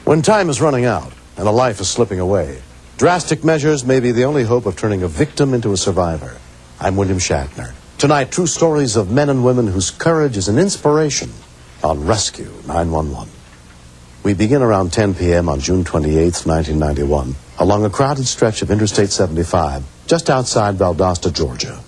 When time is running out and a life is slipping away, drastic measures may be the only hope of turning a victim into a survivor. I'm William Shatner. Tonight, true stories of men and women whose courage is an inspiration on Rescue 911. We begin around 10 p.m. on June 28, 1991, along a crowded stretch of Interstate 75, just outside Valdosta, Georgia.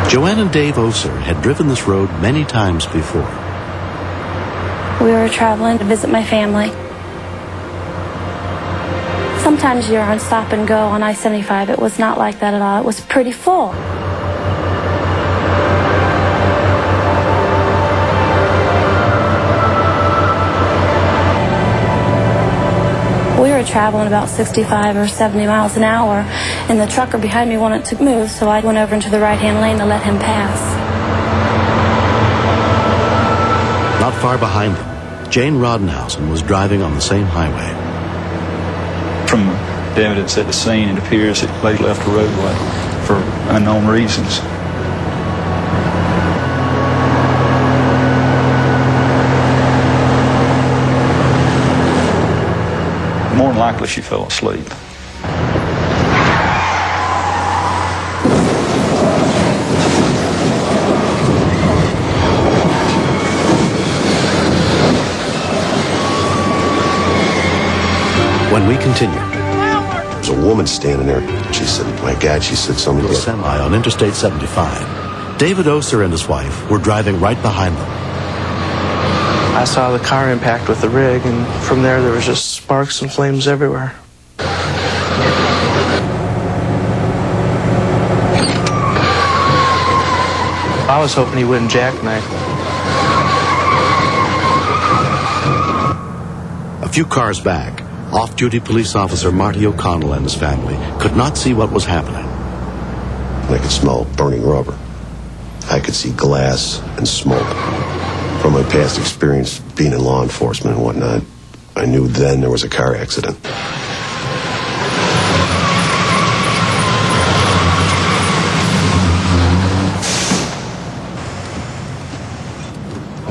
Joanne and Dave Oser had driven this road many times before. We were traveling to visit my family. Sometimes you're on stop and go on I-75. It was not like that at all. It was pretty full. We were traveling about 65 or 70 miles an hour, and the trucker behind me wanted to move, so I went over into the right-hand lane to let him pass. Not far behind them, Jane Rodenhausen was driving on the same highway. From the evidence at the scene, it appears that they left the roadway for unknown reasons. More than likely, she fell asleep. When we continue, there's a woman standing there. She said, "My God," she said, "somebody." A semi on Interstate 75. David Oser and his wife were driving right behind them. I saw the car impact with the rig, and from there was just sparks and flames everywhere. I was hoping he wouldn't jackknife. A few cars back, off-duty police officer Marty O'Connell and his family could not see what was happening. I could smell burning rubber. I could see glass and smoke. From my past experience being in law enforcement and whatnot, I knew then there was a car accident.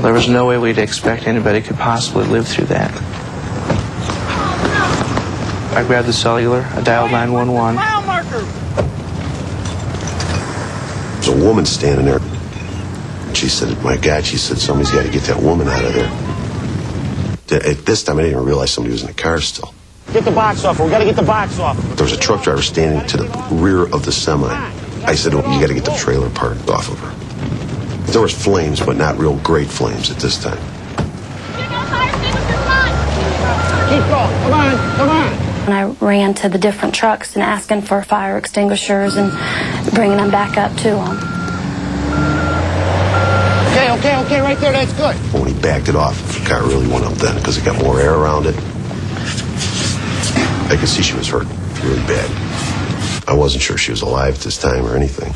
There was no way we'd expect anybody could possibly live through that. I grabbed the cellular, I dialed 911. There's a woman standing there. She said, "My God," she said, "somebody's got to get that woman out of there." At this time, I didn't even realize somebody was in the car still. Get the box off her. We got to get the box off her. There was a truck driver standing to the rear of the semi. I said, "Oh, you got to get the trailer part off of her." There was flames, but not real great flames at this time. Keep going. Come on. Come on. And I ran to the different trucks and asking for fire extinguishers and bringing them back up to them. Okay, right there, that's good. But when he backed it off, the car really went up then because it got more air around it. I could see she was hurt really bad. I wasn't sure she was alive at this time or anything.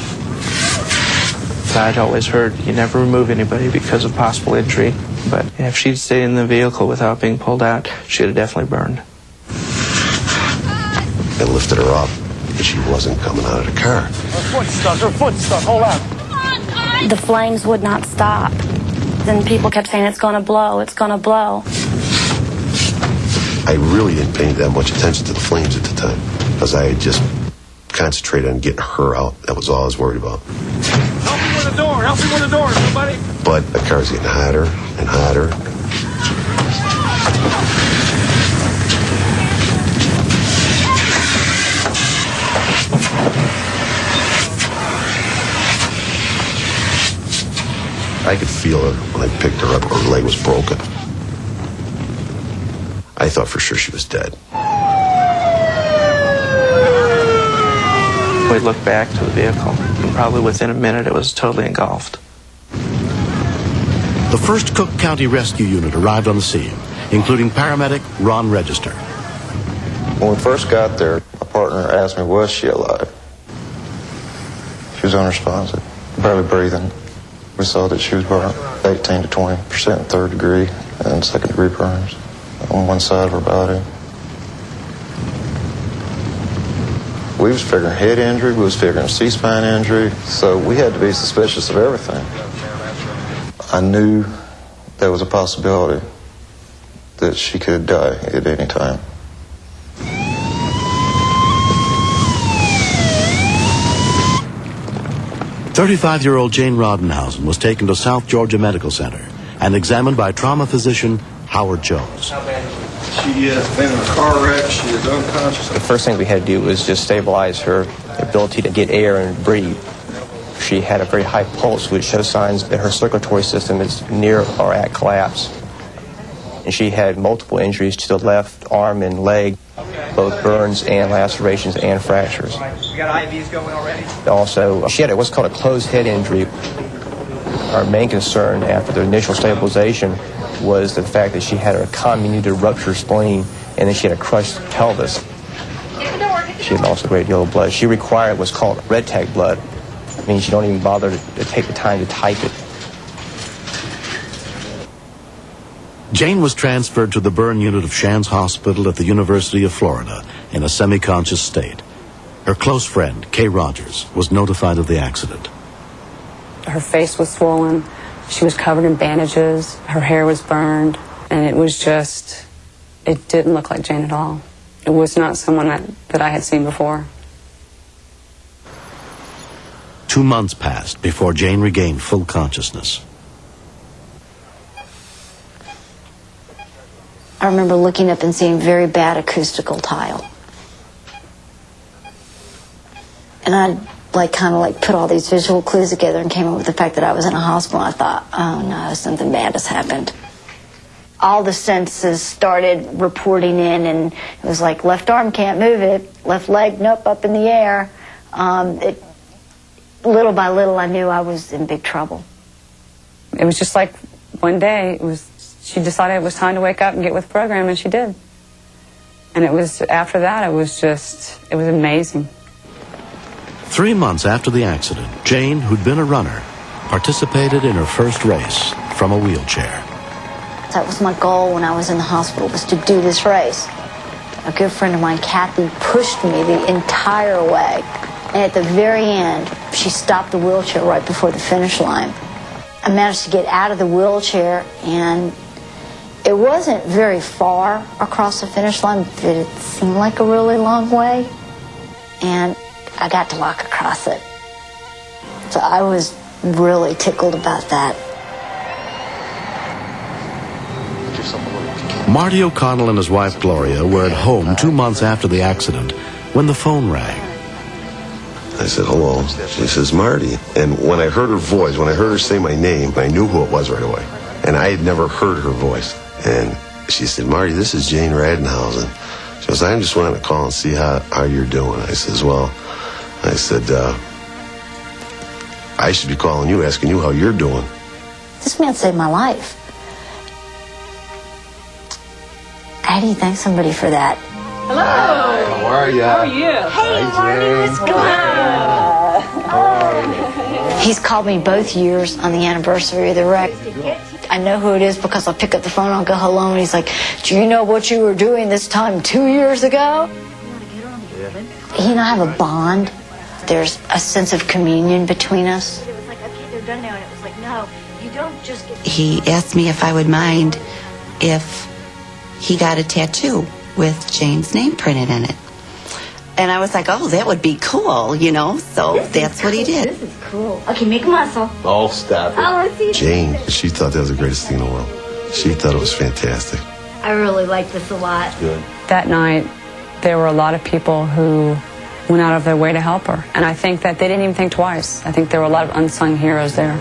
I'd always heard you never remove anybody because of possible injury, but if she'd stayed in the vehicle without being pulled out, she'd have definitely burned. I lifted her up, but she wasn't coming out of the car. Her foot stuck, hold on. The flames would not stop. Then people kept saying, "It's going to blow, it's going to blow." I really didn't pay that much attention to the flames at the time because I had just concentrated on getting her out. That was all I was worried about. Help me with the door, somebody. But the car's getting hotter and hotter. I could feel her when I picked her up. Her leg was broken. I thought for sure she was dead. We looked back to the vehicle, and probably within a minute it was totally engulfed. The 1st Cook County Rescue Unit arrived on the scene, including paramedic Ron Register. When we first got there, my partner asked me, was she alive? She was unresponsive, barely breathing. We saw that she was burnt 18 to 20% 3rd degree and 2nd degree burns on one side of her body. We was figuring head injury, we was figuring C-spine injury, so we had to be suspicious of everything. I knew there was a possibility that she could die at any time. 35-year-old Jane Rodenhausen was taken to South Georgia Medical Center and examined by trauma physician Howard Jones. She has been in a car wreck. She is unconscious. The first thing we had to do was just stabilize her ability to get air and breathe. She had a very high pulse, which shows signs that her circulatory system is near or at collapse. And she had multiple injuries to the left arm and leg, both burns and lacerations and fractures. We got IVs going already. Also, she had what's called a closed head injury. Our main concern after the initial stabilization was the fact that she had a comminuted ruptured spleen and then she had a crushed pelvis. She had lost a great deal of blood. She required what's called red tag blood. It means you don't even bother to take the time to type it. Jane was transferred to the burn unit of Shands Hospital at the University of Florida in a semi-conscious state. Her close friend, Kay Rogers, was notified of the accident. Her face was swollen. She was covered in bandages. Her hair was burned. And it was just, it didn't look like Jane at all. It was not someone that I had seen before. 2 months passed before Jane regained full consciousness. I remember looking up and seeing very bad acoustical tile. And I kind of put all these visual clues together and came up with the fact that I was in a hospital. I thought, oh no, something bad has happened. All the senses started reporting in, and it was like, left arm can't move it, left leg, nope, up in the air. Little by little, I knew I was in big trouble. It was just like one day, she decided it was time to wake up and get with the program, and she did. And it was, after that, it was amazing. 3 months after the accident, Jane, who'd been a runner, participated in her first race from a wheelchair. That was my goal when I was in the hospital, was to do this race. A good friend of mine, Kathy, pushed me the entire way. And at the very end, she stopped the wheelchair right before the finish line. I managed to get out of the wheelchair, and it wasn't very far across the finish line, but it seemed like a really long way. And I got to walk across it. So I was really tickled about that. Marty O'Connell and his wife Gloria were at home 2 months after the accident when the phone rang. I said, hello. She says, Marty. And when I heard her voice, when I heard her say my name, I knew who it was right away. And I had never heard her voice. And she said, Marty, this is Jane Rodenhausen. She goes, I just wanted to call and see how you're doing. I says, well, I said, I should be calling you, asking you how you're doing. This man saved my life. How do you thank somebody for that? Hello. Hi, how are you? How are you? Hey, Marty, what's going on? He's called me both years on the anniversary of the wreck. I know who it is because I'll pick up the phone, I'll go hello, and he's like, do you know what you were doing this time 2 years ago? He and I have a bond. There's a sense of communion between us. It was like, okay, they're done now, and it was like, no, you don't just get... He asked me if I would mind if he got a tattoo with Jane's name printed in it. And I was like, oh, that would be cool, you know, so that's what he did. This is cool. Okay, make a muscle. Oh, stop it. I want to see Jane, she thought that was the greatest thing in the world. She thought it was fantastic. I really like this a lot. Good. That night, there were a lot of people who went out of their way to help her. And I think that they didn't even think twice. I think there were a lot of unsung heroes there,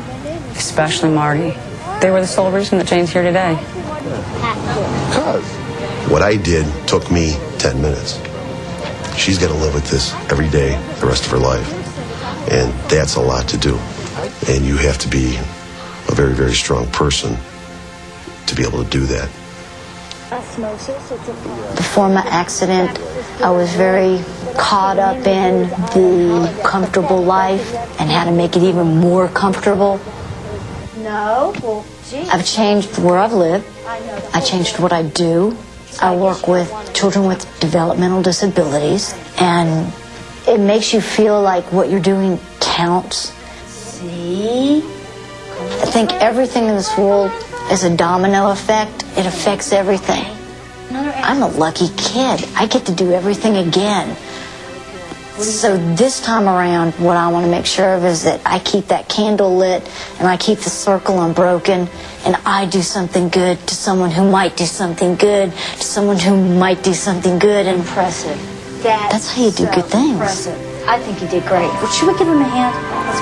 especially Marty. They were the sole reason that Jane's here today. What I did took me 10 minutes. She's got to live with this every day, the rest of her life. And that's a lot to do. And you have to be a very, very strong person to be able to do that. Before my accident, I was very caught up in the comfortable life and how to make it even more comfortable. No, well, gee. I've changed where I've lived. I changed what I do. I work with children with developmental disabilities, and It makes you feel like what you're doing counts. See? I think everything in this world is a domino effect. It affects everything. I'm a lucky kid. I get to do everything again. So this time around, what I want to make sure of is that I keep that candle lit and I keep the circle unbroken, and I do something good to someone who might do something good, to someone who might do something good. Impressive. That's how you do good things. Impressive. I think you did great. Well, should we give him a hand? Let's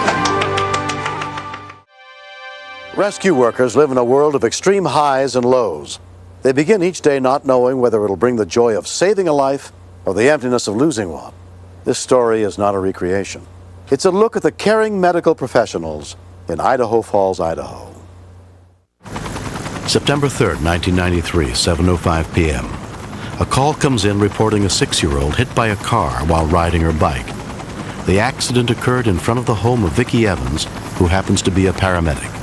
go. Rescue workers live in a world of extreme highs and lows. They begin each day not knowing whether it'll bring the joy of saving a life or the emptiness of losing one. This story is not a recreation. It's a look at the caring medical professionals in Idaho Falls, Idaho. September 3rd, 1993, 7:05 p.m. A call comes in reporting a 6-year-old hit by a car while riding her bike. The accident occurred in front of the home of Vicki Evans, who happens to be a paramedic.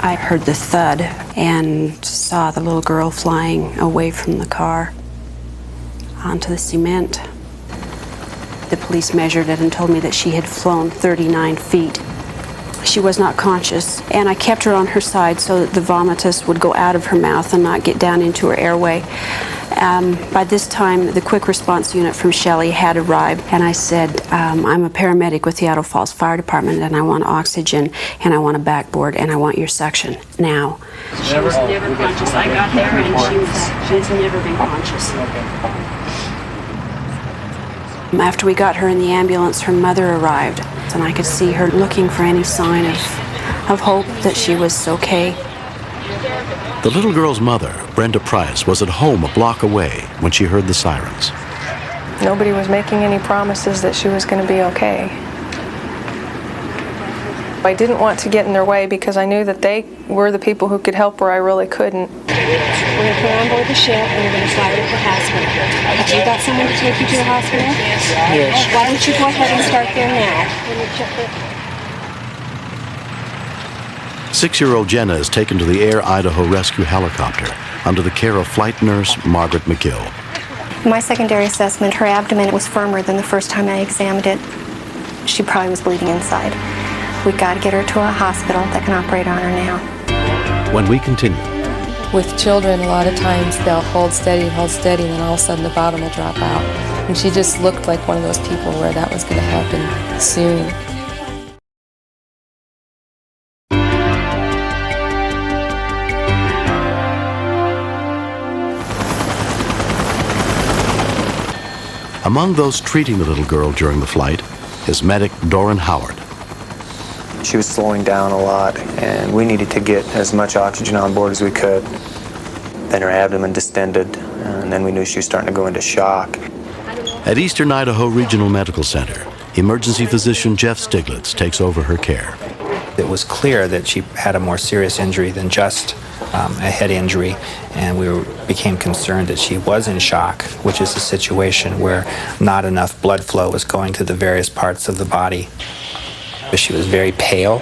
I heard the thud and saw the little girl flying away from the car onto the cement. The police measured it and told me that she had flown 39 feet. She was not conscious, and I kept her on her side so that the vomitus would go out of her mouth and not get down into her airway. By this time, the quick response unit from Shelley had arrived, and I said, I'm a paramedic with the Idaho Falls Fire Department, and I want oxygen, and I want a backboard, and I want your suction now. She was never conscious. I got there, and she's never been conscious. After we got her in the ambulance, her mother arrived, and I could see her looking for any sign of hope that she was okay. The little girl's mother, Brenda Price, was at home a block away when she heard the sirens. Nobody was making any promises that she was going to be okay. I didn't want to get in their way because I knew that they were the people who could help her. I really couldn't. We're going to put her on board the ship and we're going to fly her to the hospital. Have you got someone to take you to the hospital? Yes. Why don't you go ahead and start there now? 6-year-old Jenna is taken to the Air Idaho rescue helicopter under the care of flight nurse Margaret McGill. My secondary assessment, her abdomen was firmer than the first time I examined it. She probably was bleeding inside. We got to get her to a hospital that can operate on her now. When we continue. With children, a lot of times they'll hold steady, and then all of a sudden the bottom will drop out. And she just looked like one of those people where that was going to happen soon. Among those treating the little girl during the flight is medic Doran Howard. She was slowing down a lot, and we needed to get as much oxygen on board as we could. Then her abdomen distended, and then we knew she was starting to go into shock. At Eastern Idaho Regional Medical Center, emergency physician Jeff Stiglitz takes over her care. It was clear that she had a more serious injury than just a head injury, and we became concerned that she was in shock, which is a situation where not enough blood flow was going to the various parts of the body. She was very pale,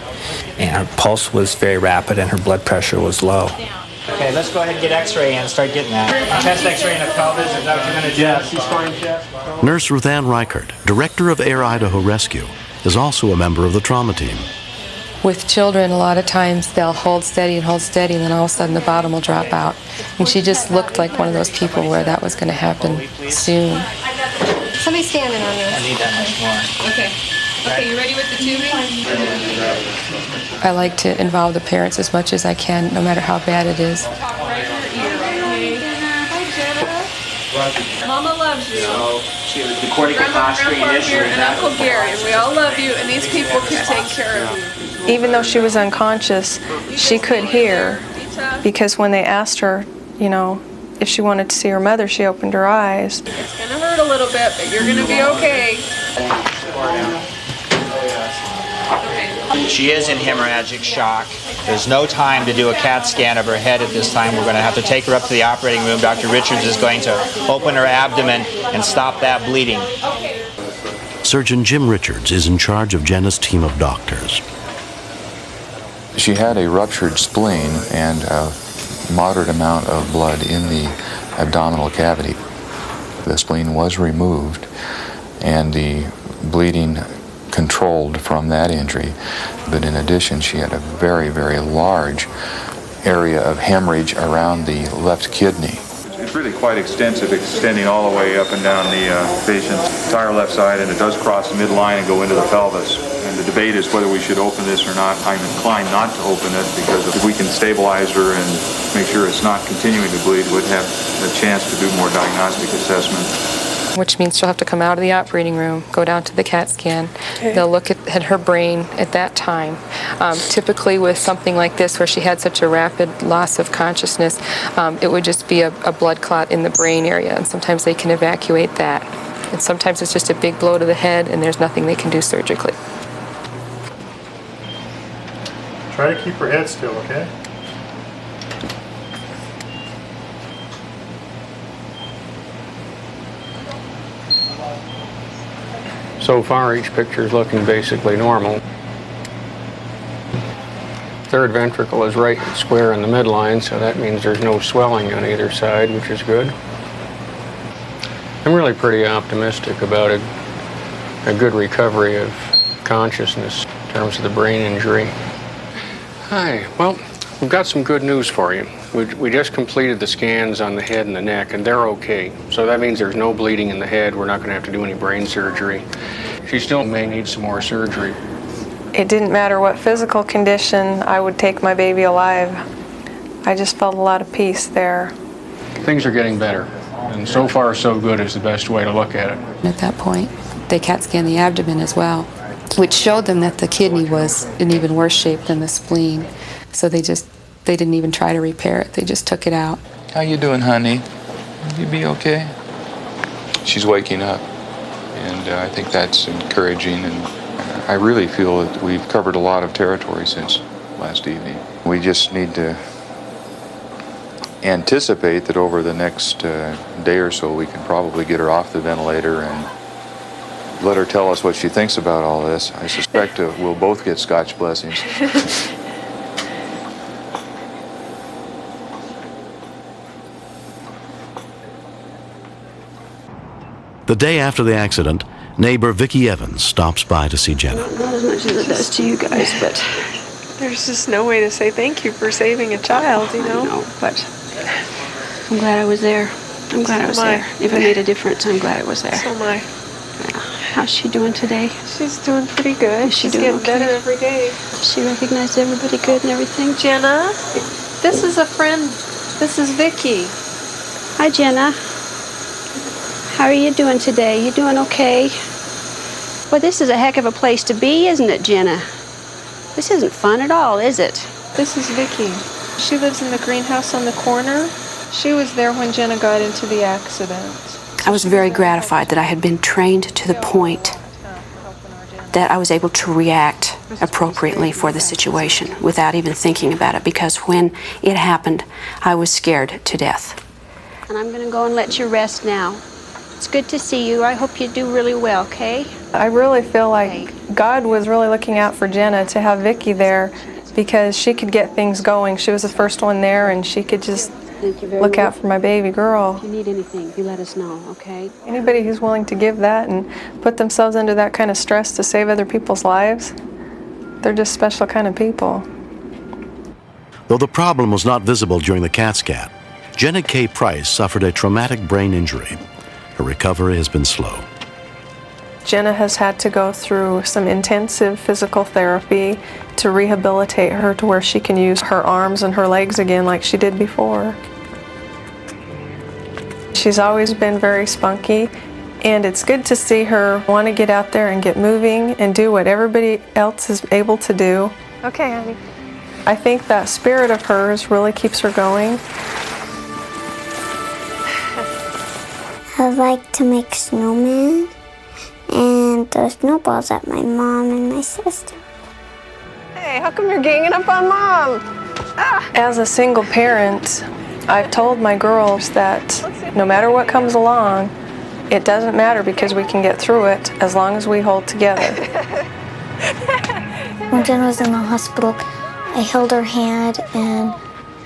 and her pulse was very rapid, and her blood pressure was low. Okay, let's go ahead and get x-ray and start getting that. Chest x-ray in the pelvis, is that what you're going to do? Yes, she's fine, chest. Nurse Ruth Ann Reichert, director of Air Idaho Rescue, is also a member of the trauma team. With children, a lot of times they'll hold steady, and then all of a sudden the bottom will drop out. And she just looked like one of those people where that was going to happen soon. Somebody's standing on this. I need that much more. Okay. Okay, you ready with the tubing? I like to involve the parents as much as I can, no matter how bad it is. Mama loves you. So she has the cortical posturing issue. And Uncle Gary, and we all love you, and these people can take care of you. Even though she was unconscious, she could hear, because when they asked her, you know, if she wanted to see her mother, she opened her eyes. It's going to hurt a little bit, but you're going to be okay. She is in hemorrhagic shock. There's no time to do a CAT scan of her head at this time. We're going to have to take her up to the operating room. Dr. Richards is going to open her abdomen and stop that bleeding. Surgeon Jim Richards is in charge of Jenna's team of doctors. She had a ruptured spleen and a moderate amount of blood in the abdominal cavity. The spleen was removed, and the bleeding controlled from that injury. But in addition, she had a very, very large area of hemorrhage around the left kidney. It's really quite extensive, extending all the way up and down the patient's entire left side, and it does cross the midline and go into the pelvis. And the debate is whether we should open this or not. I'm inclined not to open it because if we can stabilize her and make sure it's not continuing to bleed, we'd have a chance to do more diagnostic assessment. Which means she'll have to come out of the operating room, go down to the CAT scan. Okay. They'll look at her brain at that time. Typically with something like this where she had such a rapid loss of consciousness, it would just be a blood clot in the brain area, and sometimes they can evacuate that. And sometimes it's just a big blow to the head and there's nothing they can do surgically. Try to keep her head still, okay? So far, each picture is looking basically normal. Third ventricle is right square in the midline, so that means there's no swelling on either side, which is good. I'm really pretty optimistic about a good recovery of consciousness in terms of the brain injury. Hi, well, we've got some good news for you. We just completed the scans on the head and the neck, and they're okay. So that means there's no bleeding in the head. We're not going to have to do any brain surgery. She still may need some more surgery. It didn't matter what physical condition, I would take my baby alive. I just felt a lot of peace there. Things are getting better, and so far so good is the best way to look at it. At that point, they CAT scanned the abdomen as well, which showed them that the kidney was in even worse shape than the spleen. So they didn't even try to repair it. They just took it out. How you doing, honey? You be okay? She's waking up, and I think that's encouraging, and I really feel that we've covered a lot of territory since last evening. We just need to anticipate that over the next day or so we can probably get her off the ventilator and let her tell us what she thinks about all this. I suspect we'll both get Scotch blessings. The day after the accident, neighbor Vicki Evans stops by to see Jenna. Not as much as it does to you guys, but There's just no way to say thank you for saving a child, you know? I know, but I'm glad I was there. I'm glad I was there. If it made a difference, I'm glad I was there. So am I. How's she doing today? She's doing pretty good. Is she She's doing getting better okay? every day. Does she recognize everybody good and everything? Jenna, this is a friend. This is Vicki. Hi, Jenna. How are you doing today? You doing okay? Well, this is a heck of a place to be, isn't it, Jenna? This isn't fun at all, is it? This is Vicki. She lives in the greenhouse on the corner. She was there when Jenna got into the accident. I was very gratified that I had been trained to the point that I was able to react appropriately for the situation without even thinking about it, because when it happened, I was scared to death. And I'm going to go and let you rest now. It's good to see you. I hope you do really well, okay? I really feel like God was really looking out for Jenna to have Vicki there, because she could get things going. She was the first one there, and she could just look out for my baby girl. If you need anything, you let us know, okay? Anybody who's willing to give that and put themselves under that kind of stress to save other people's lives, they're just special kind of people. Though the problem was not visible during the CAT scan, Jenna K. Price suffered a traumatic brain injury. Her recovery has been slow. Jenna has had to go through some intensive physical therapy to rehabilitate her to where she can use her arms and her legs again like she did before. She's always been very spunky, and it's good to see her want to get out there and get moving and do what everybody else is able to do. Okay, honey. I think that spirit of hers really keeps her going. I like to make snowmen and throw snowballs at my mom and my sister. Hey, how come you're ganging up on Mom? Ah. As a single parent, I've told my girls that no matter what comes along, it doesn't matter because we can get through it as long as we hold together. When Jen was in the hospital, I held her hand and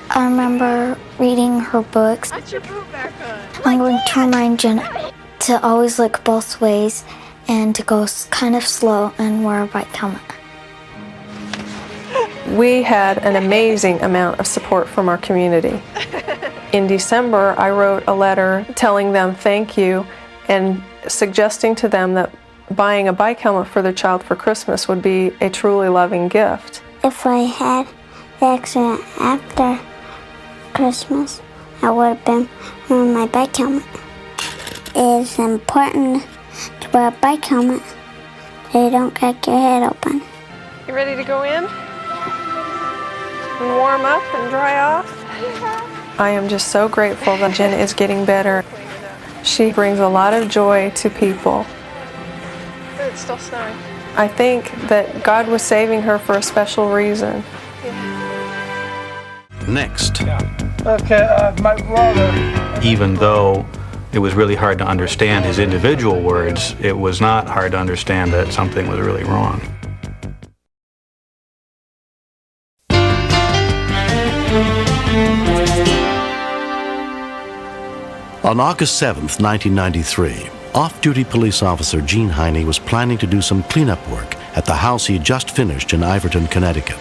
I remember reading her books. I'm going to remind Jen to always look both ways and to go kind of slow and wear a bike helmet. We had an amazing amount of support from our community. In December, I wrote a letter telling them thank you and suggesting to them that buying a bike helmet for their child for Christmas would be a truly loving gift. If I had the accident after Christmas, I would have been wearing my bike helmet. It is important to wear a bike helmet so you don't crack your head open. You ready to go in? And warm up and dry off? I am just so grateful that Jen is getting better. She brings a lot of joy to people. It's still snowing. I think that God was saving her for a special reason. Next. Okay, my brother. Even though it was really hard to understand his individual words, it was not hard to understand that something was really wrong. On August 7th, 1993, off-duty police officer Gene Heine was planning to do some cleanup work at the house he had just finished in Iverton, Connecticut.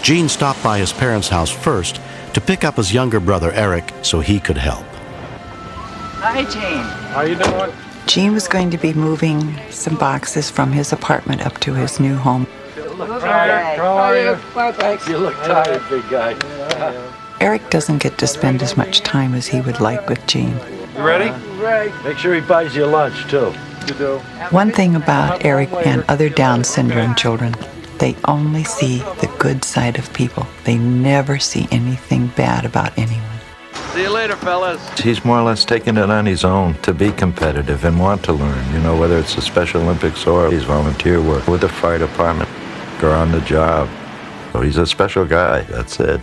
Gene stopped by his parents' house first to pick up his younger brother Eric so he could help. Hi, Gene. How you doing? Gene was going to be moving some boxes from his apartment up to his new home. Hi, how are you? Well, thanks. You look tired, big guy. Eric doesn't get to spend as much time as he would like with Gene. You ready? Right. Make sure he buys you lunch, too. You do. One thing about Eric and other Down syndrome children, they only see the good side of people. They never see anything bad about anyone. See you later, fellas. He's more or less taken it on his own to be competitive and want to learn, you know, whether it's the Special Olympics or his volunteer work with the fire department or on the job. So he's a special guy, that's it.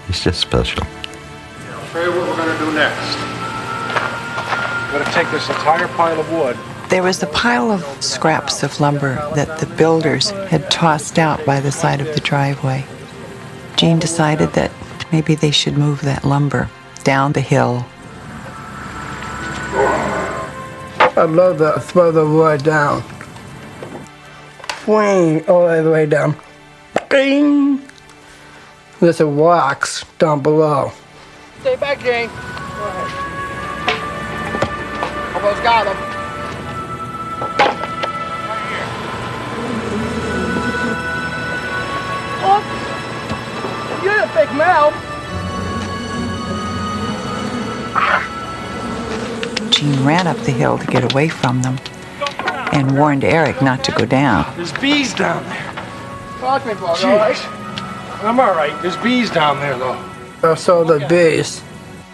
He's just special. I'll show you what we're going to do next. We're going to take this entire pile of wood. There was a pile of scraps of lumber that the builders had tossed out by the side of the driveway. Gene decided that maybe they should move that lumber down the hill. I love that. Throw the wood down. Swing all the way down. Bing! There's a wax down below. Stay back, Jane. Almost got him. Oh, you're a big mouth. Gene ran up the hill to get away from them and warned Eric not to go down. There's bees down there. Talk to me, boy, all right? I'm all right. There's bees down there, though. I saw the bees,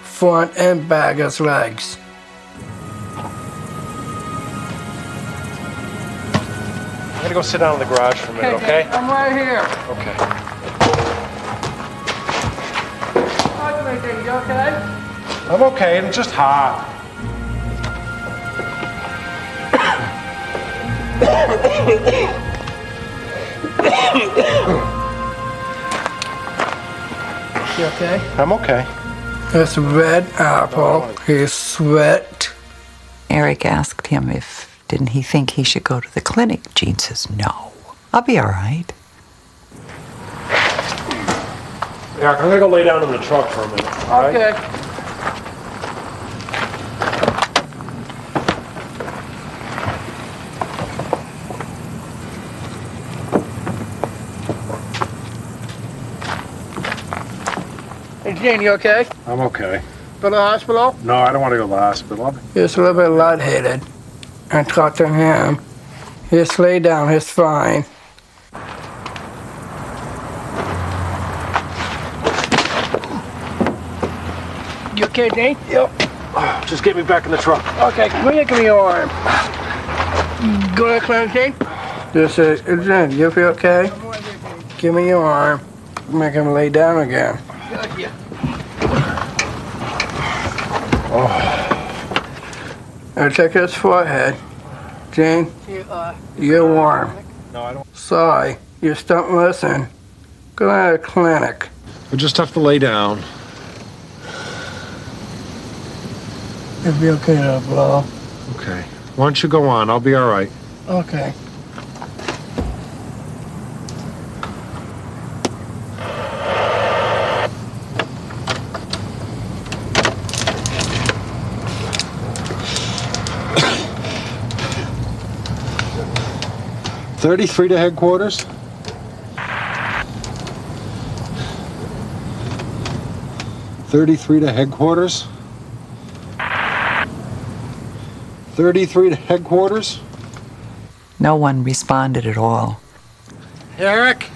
front and back as legs. I'm gonna go sit down in the garage for a minute, okay? I'm right here. Okay. Talk to me, Dave. You okay? I'm okay. It's just hot. You okay? I'm okay. This red apple, he sweat. Eric asked him if didn't he think he should go to the clinic. Gene says, no, I'll be all right. Eric, I'm gonna go lay down in the truck for a minute, all right? Okay. Hey, Gene, you okay? I'm okay. Go to the hospital? No, I don't want to go to the hospital. He's a little bit lightheaded. I talked to him. Just lay down, he's fine. You okay, Dane? Yep. Just get me back in the truck. Okay, come here, give me your arm. Go to the clinic, Dane? Just say, Jen, you feel okay? Give me your arm. Make him lay down again. Good, Now check his forehead. Jane, you're warm. No, I don't. Sorry, you just don't listen. Go to the clinic. We just have to lay down. It'll be okay to blow. Okay. Why don't you go on? I'll be all right. Okay. .33 to headquarters. .33 to headquarters. 33 to headquarters. No one responded at all. Eric?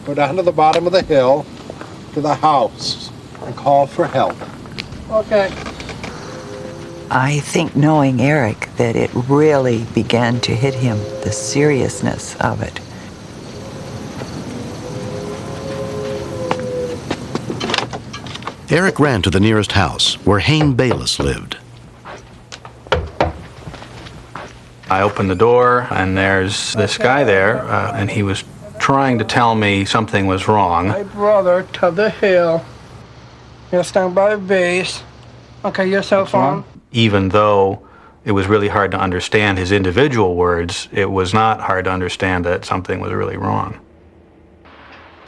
Go down to the bottom of the hill to the house and call for help. Okay. I think, knowing Eric, that it really began to hit him, the seriousness of it. Eric ran to the nearest house, where Hayne Bayless lived. I opened the door, and there's this guy there, and he was trying to tell me something was wrong. My brother to the hill. You're standing by the base. Okay, your cell phone. Even though it was really hard to understand his individual words, it was not hard to understand that something was really wrong.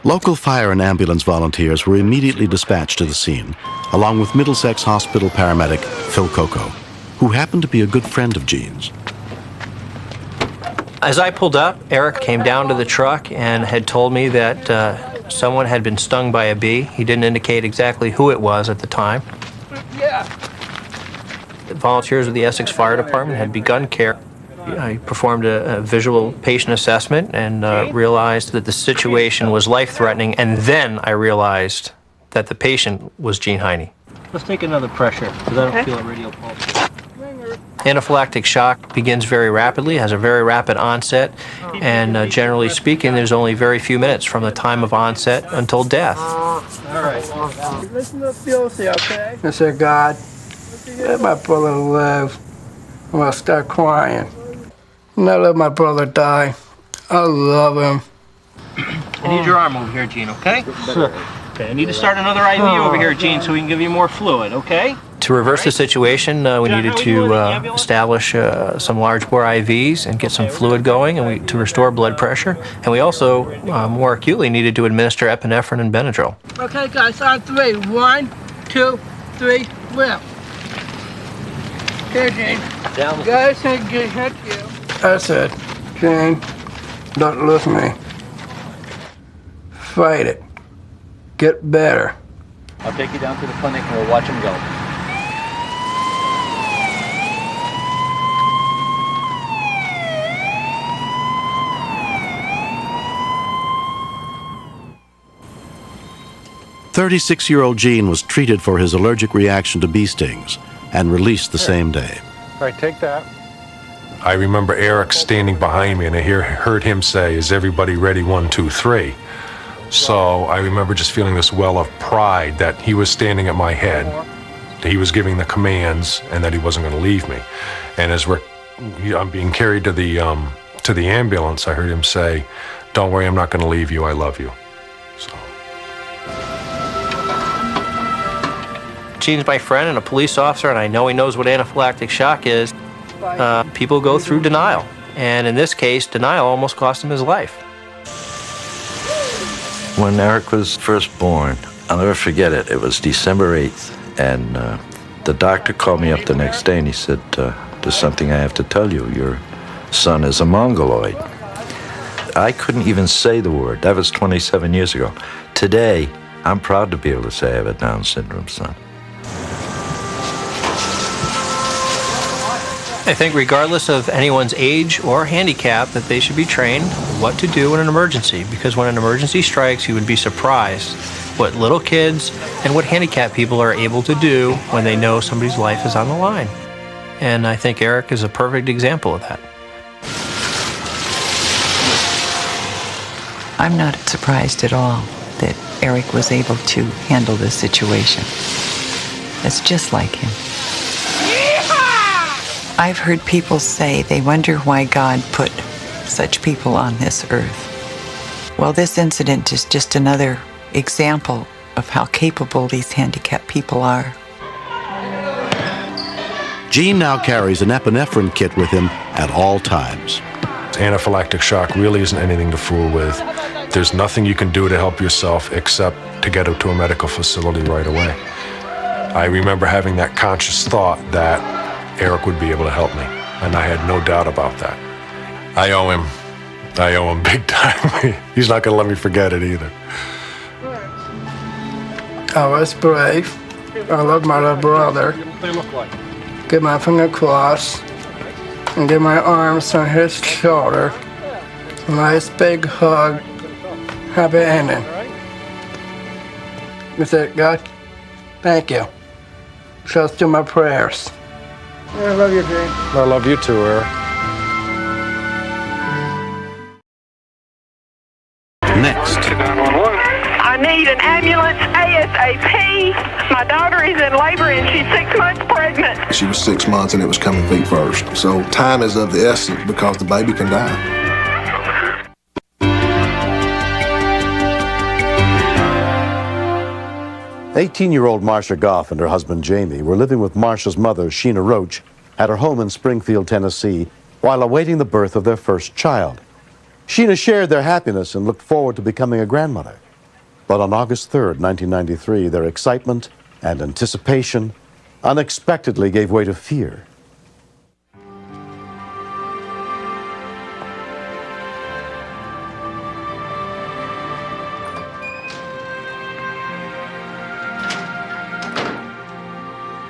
Local fire and ambulance volunteers were immediately dispatched to the scene, along with Middlesex Hospital paramedic Phil Coco, who happened to be a good friend of Jean's. As I pulled up, Eric came down to the truck and had told me that someone had been stung by a bee. He didn't indicate exactly who it was at the time. Yeah. Volunteers of the Essex Fire Department had begun care. I performed a visual patient assessment and realized that the situation was life-threatening, and then I realized that the patient was Jean Heine. Let's take another pressure, because I don't feel a radial pulse. Anaphylactic shock begins very rapidly, has a very rapid onset, and generally speaking, there's only very few minutes from the time of onset until death. All right. Listen to the Bilsy, okay? I said, God, let my brother live. I'm gonna start crying. Not let my brother die. I love him. I need your arm over here, Gene, okay? Sure. Okay, I need to start another IV over here, Gene, so we can give you more fluid, okay? To reverse the situation, we needed to establish some large bore IVs and get some fluid going, and to restore blood pressure. And we also, more acutely, needed to administer epinephrine and Benadryl. Okay, guys, on 3. 1, 2, 3, well. Here, Jane. Down. Guys, I get hit you. That's it. Jane, don't lose me. Fight it. Get better. I'll take you down to the clinic and we'll watch him go. "36-year-old Gene was treated for his allergic reaction to bee stings and released the same day. All right, take that. I remember Eric standing behind me, and I heard him say, "Is everybody ready? 1, 2, 3." So I remember just feeling this well of pride that he was standing at my head, that he was giving the commands, and that he wasn't going to leave me. And as I'm being carried to the ambulance, I heard him say, "Don't worry, I'm not going to leave you. I love you." Gene's my friend and a police officer, and I know he knows what anaphylactic shock is. People go through denial, and in this case, denial almost cost him his life. When Eric was first born, I'll never forget it. It was December 8th, and the doctor called me up the next day, and he said, "There's something I have to tell you. Your son is a mongoloid." I couldn't even say the word. That was 27 years ago. Today, I'm proud to be able to say I have a Down syndrome son. I think regardless of anyone's age or handicap, that they should be trained what to do in an emergency, because when an emergency strikes, you would be surprised what little kids and what handicapped people are able to do when they know somebody's life is on the line. And I think Eric is a perfect example of that. I'm not surprised at all that Eric was able to handle this situation. It's just like him. I've heard people say they wonder why God put such people on this earth. Well, this incident is just another example of how capable these handicapped people are. Gene now carries an epinephrine kit with him at all times. Anaphylactic shock really isn't anything to fool with. There's nothing you can do to help yourself except to get to a medical facility right away. I remember having that conscious thought that Eric would be able to help me, and I had no doubt about that. I owe him big time. He's not going to let me forget it either. I was brave. I loved my little brother. Get my finger crossed and get my arms on his shoulder. A nice big hug. Happy ending. That's it, God. Thank you. Trust in my prayers. I love you, Gene. I love you too, Eric. Next. I need an ambulance ASAP. My daughter is in labor and she's 6 months pregnant. She was 6 months and it was coming feet first. So time is of the essence because the baby can die. 18-year-old Marcia Goff and her husband Jamie were living with Marcia's mother, Sheena Roach, at her home in Springfield, Tennessee, while awaiting the birth of their first child. Sheena shared their happiness and looked forward to becoming a grandmother. But on August 3rd, 1993, their excitement and anticipation unexpectedly gave way to fear.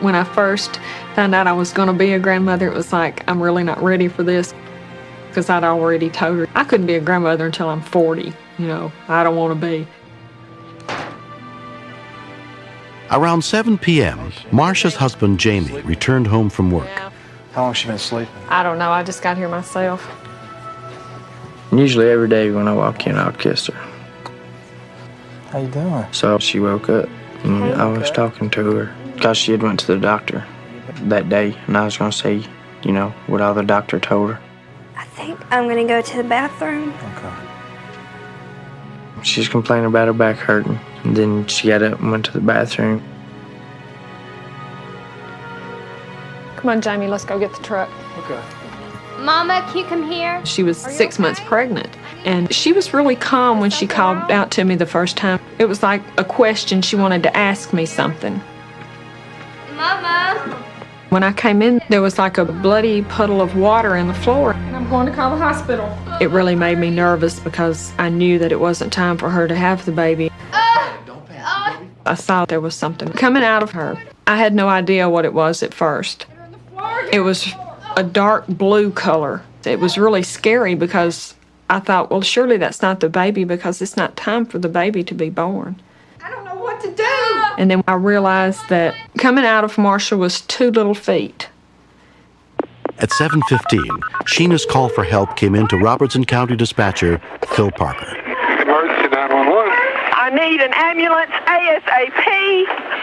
When I first found out I was going to be a grandmother, it was like, I'm really not ready for this, because I'd already told her I couldn't be a grandmother until I'm 40. You know, I don't want to be. Around 7 p.m., Marcia's husband Jamie returned home from work. How long has she been sleeping? I don't know. I just got here myself. Usually every day when I walk in, I'll kiss her. How you doing? So she woke up, and I was talking to her because she had went to the doctor that day, and I was going to say, you know, what all the doctor told her. I think I'm gonna go to the bathroom. She's complaining about her back hurting, and then she got up and went to the bathroom. Come on, Jamie, let's go get the truck. Okay. Mama, can you come here? She was 6 months pregnant, and she was really calm when she called out to me the first time. It was like a question. She wanted to ask me something. Mama! When I came in, there was like a bloody puddle of water in the floor. And I'm going to call the hospital. It really made me nervous because I knew that it wasn't time for her to have the baby. I saw there was something coming out of her. I had no idea what it was at first. It was a dark blue color. It was really scary because I thought, well, surely that's not the baby because it's not time for the baby to be born. I don't know what to do! And then I realized that coming out of Marcia was 2 little feet. At 7:15, Sheena's call for help came in to Robertson County dispatcher Phil Parker. Emergency 911. I need an ambulance ASAP.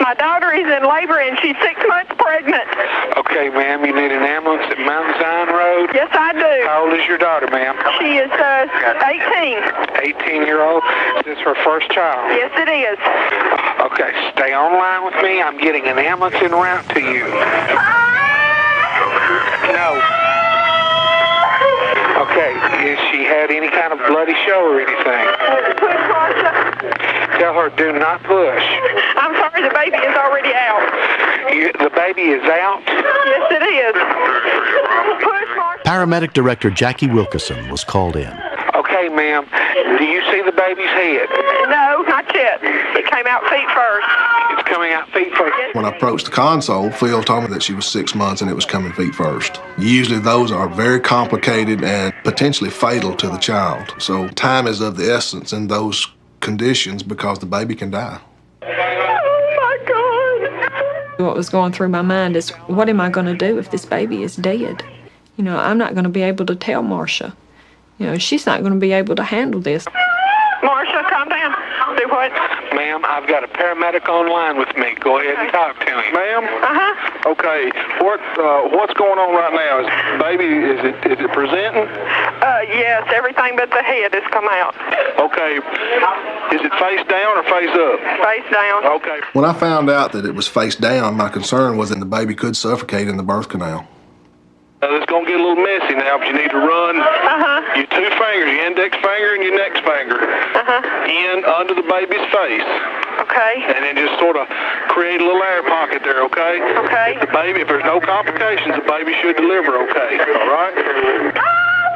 My daughter is in labor and she's 6 months pregnant. Okay, ma'am, you need an ambulance at Mount Zion Road? Yes, I do. How old is your daughter, ma'am? She is 18. 18-year-old? Is this her first child? Yes, it is. Okay, stay online with me. I'm getting an ambulance en route to you. No. Okay, has she had any kind of bloody show or anything? Push, Marcia. Tell her do not push. I'm sorry, the baby is already out. The baby is out? Yes, it is. Push, Marcia. Paramedic Director Jackie Wilkerson was called in. Okay, ma'am. Do you see the baby's head? No, not yet. It came out feet first. It's coming out feet first. When I approached the console, Phil told me that she was 6 months and it was coming feet first. Usually those are very complicated and potentially fatal to the child. So time is of the essence in those conditions because the baby can die. What was going through my mind is, what am I going to do if this baby is dead? You know, I'm not going to be able to tell Marcia. You know, she's not going to be able to handle this. Marcia, calm down. Do what? Ma'am, I've got a paramedic online with me. Go ahead and talk to him. Ma'am? Uh-huh. Okay, what's going on right now? Is it presenting? Yes, everything but the head has come out. Okay. Is it face down or face up? Face down. Okay. When I found out that it was face down, my concern was that the baby could suffocate in the birth canal. It's going to get a little messy now, but you need to run your two fingers, your index finger and your next finger, in under the baby's face. Okay. And then just sort of create a little air pocket there, okay? Okay. If there's no complications, the baby should deliver okay, all right?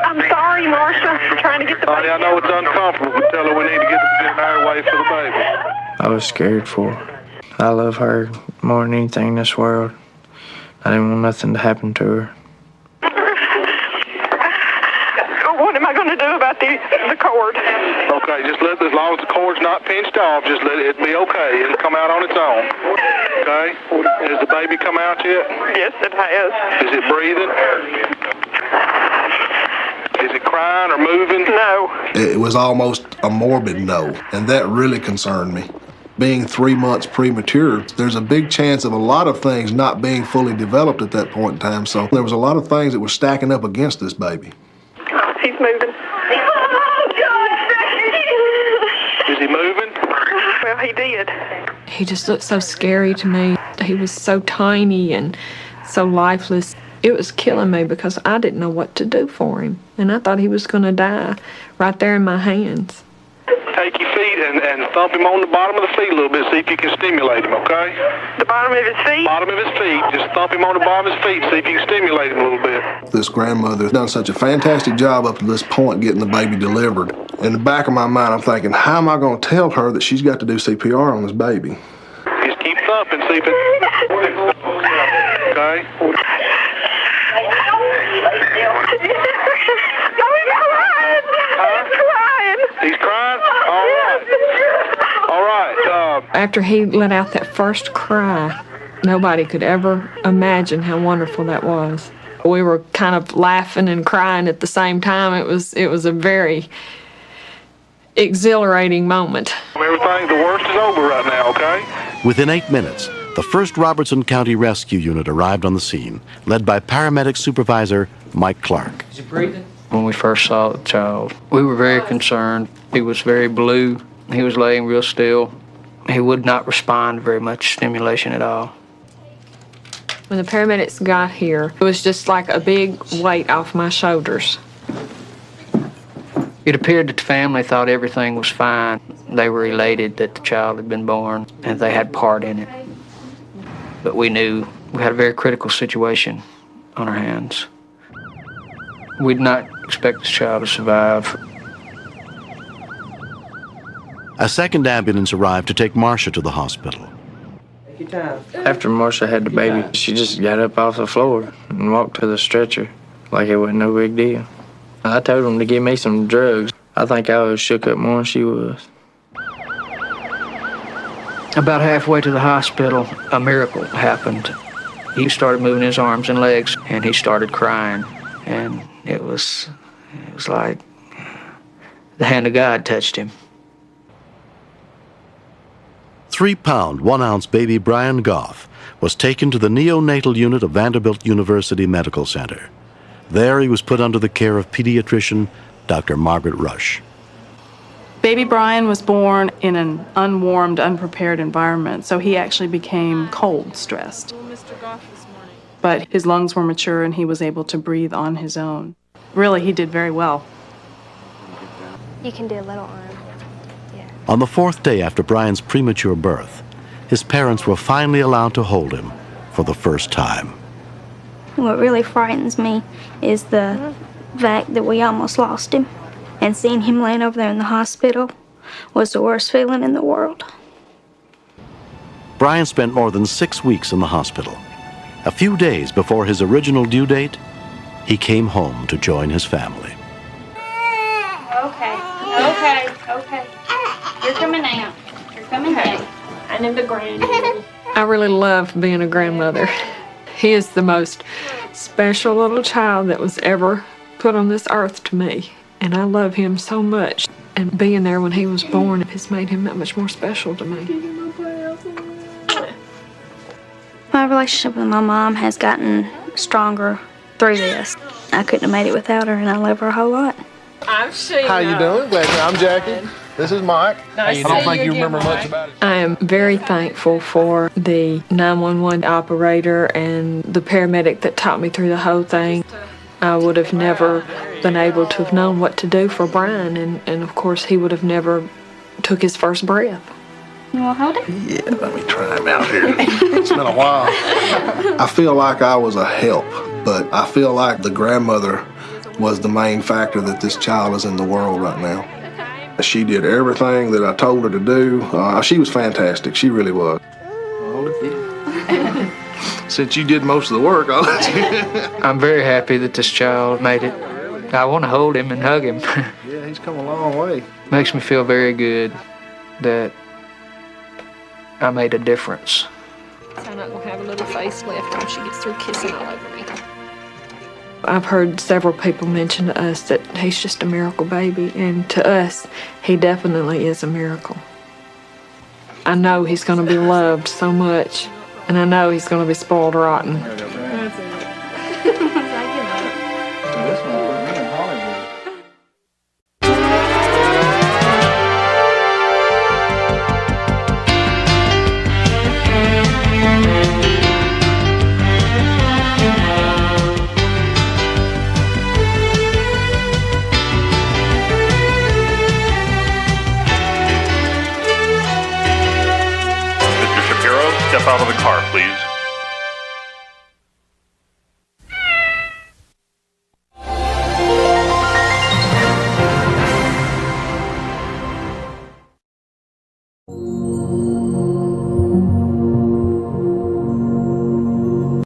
I'm sorry, Marcia. I'm trying to get the baby. I know it's uncomfortable, but tell her we need to get an airway for the baby. I was scared for her. I love her more than anything in this world. I didn't want nothing to happen to her. What am I going to do about the cord? Okay, just as long as the cord's not pinched off, just let it be okay. It'll come out on its own. Okay? Has the baby come out yet? Yes, it has. Is it breathing? Is it crying or moving? No. It was almost a morbid no, and that really concerned me. Being 3 months premature, there's a big chance of a lot of things not being fully developed at that point in time, so there was a lot of things that were stacking up against this baby. He's moving. Is he moving? Well, he did. He just looked so scary to me. He was so tiny and so lifeless. It was killing me because I didn't know what to do for him. And I thought he was going to die right there in my hands. Take your feet and thump him on the bottom of the feet a little bit, see if you can stimulate him, okay? The bottom of his feet? Bottom of his feet. Just thump him on the bottom of his feet, see if you can stimulate him a little bit. This grandmother has done such a fantastic job up to this point getting the baby delivered. In the back of my mind, I'm thinking, how am I going to tell her that she's got to do CPR on this baby? Just keep thumping, see if it... Okay? He's crying? All right. After he let out that first cry, nobody could ever imagine how wonderful that was. We were kind of laughing and crying at the same time. It was a very exhilarating moment. Everything, the worst is over right now, okay? Within 8 minutes, the 1st Robertson County Rescue Unit arrived on the scene, led by paramedic supervisor Mike Clark. Is he breathing? When we first saw the child, we were very concerned. He was very blue. He was laying real still. He would not respond very much stimulation at all. When the paramedics got here, it was just like a big weight off my shoulders. It appeared that the family thought everything was fine. They were elated that the child had been born and they had part in it. But we knew we had a very critical situation on our hands. We'd not expect this child to survive. A second ambulance arrived to take Marcia to the hospital. After Marcia had the baby, she just got up off the floor and walked to the stretcher like it wasn't no big deal. I told him to give me some drugs. I think I was shook up more than she was. About halfway to the hospital, a miracle happened. He started moving his arms and legs, and he started crying. And it was like the hand of God touched him. 3-pound, 1-ounce baby Brian Goff was taken to the neonatal unit of Vanderbilt University Medical Center. There he was put under the care of pediatrician Dr. Margaret Rush. Baby Brian was born in an unwarmed, unprepared environment, so he actually became cold stressed. But his lungs were mature and he was able to breathe on his own. Really, he did very well. You can do a little arm. On the 4th day after Brian's premature birth, his parents were finally allowed to hold him for the first time. What really frightens me is the fact that we almost lost him. And seeing him laying over there in the hospital was the worst feeling in the world. Brian spent more than 6 weeks in the hospital. A few days before his original due date, he came home to join his family. Okay. You're coming out. You're coming out. I need the granddaddy. I really love being a grandmother. He is the most special little child that was ever put on this earth to me, and I love him so much. And being there when he was born has made him that much more special to me. My relationship with my mom has gotten stronger through this. I couldn't have made it without her, and I love her a whole lot. I'm Sheila. How you doing? Glad to. I'm Jackie. This is Mike. Nice I don't to think see you you remember again, much about it. I am very thankful for the 911 operator and the paramedic that taught me through the whole thing. I would have never been able to have known what to do for Brian, and of course he would have never took his first breath. You want to hold it? Yeah, let me try him out here. It's been a while. I feel like I was a help, but I feel like the grandmother was the main factor that this child is in the world right now. She did everything that I told her to do. She was fantastic. She really was. Since you did most of the work, I'll let you. I'm very happy that this child made it. I want to hold him and hug him. Yeah, he's come a long way. Makes me feel very good that I made a difference. I'm not going to have a little facelift when she gets through kissing all over me. I've heard several people mention to us that he's just a miracle baby, and to us, he definitely is a miracle. I know he's going to be loved so much, and I know he's going to be spoiled rotten. Step out of the car, please.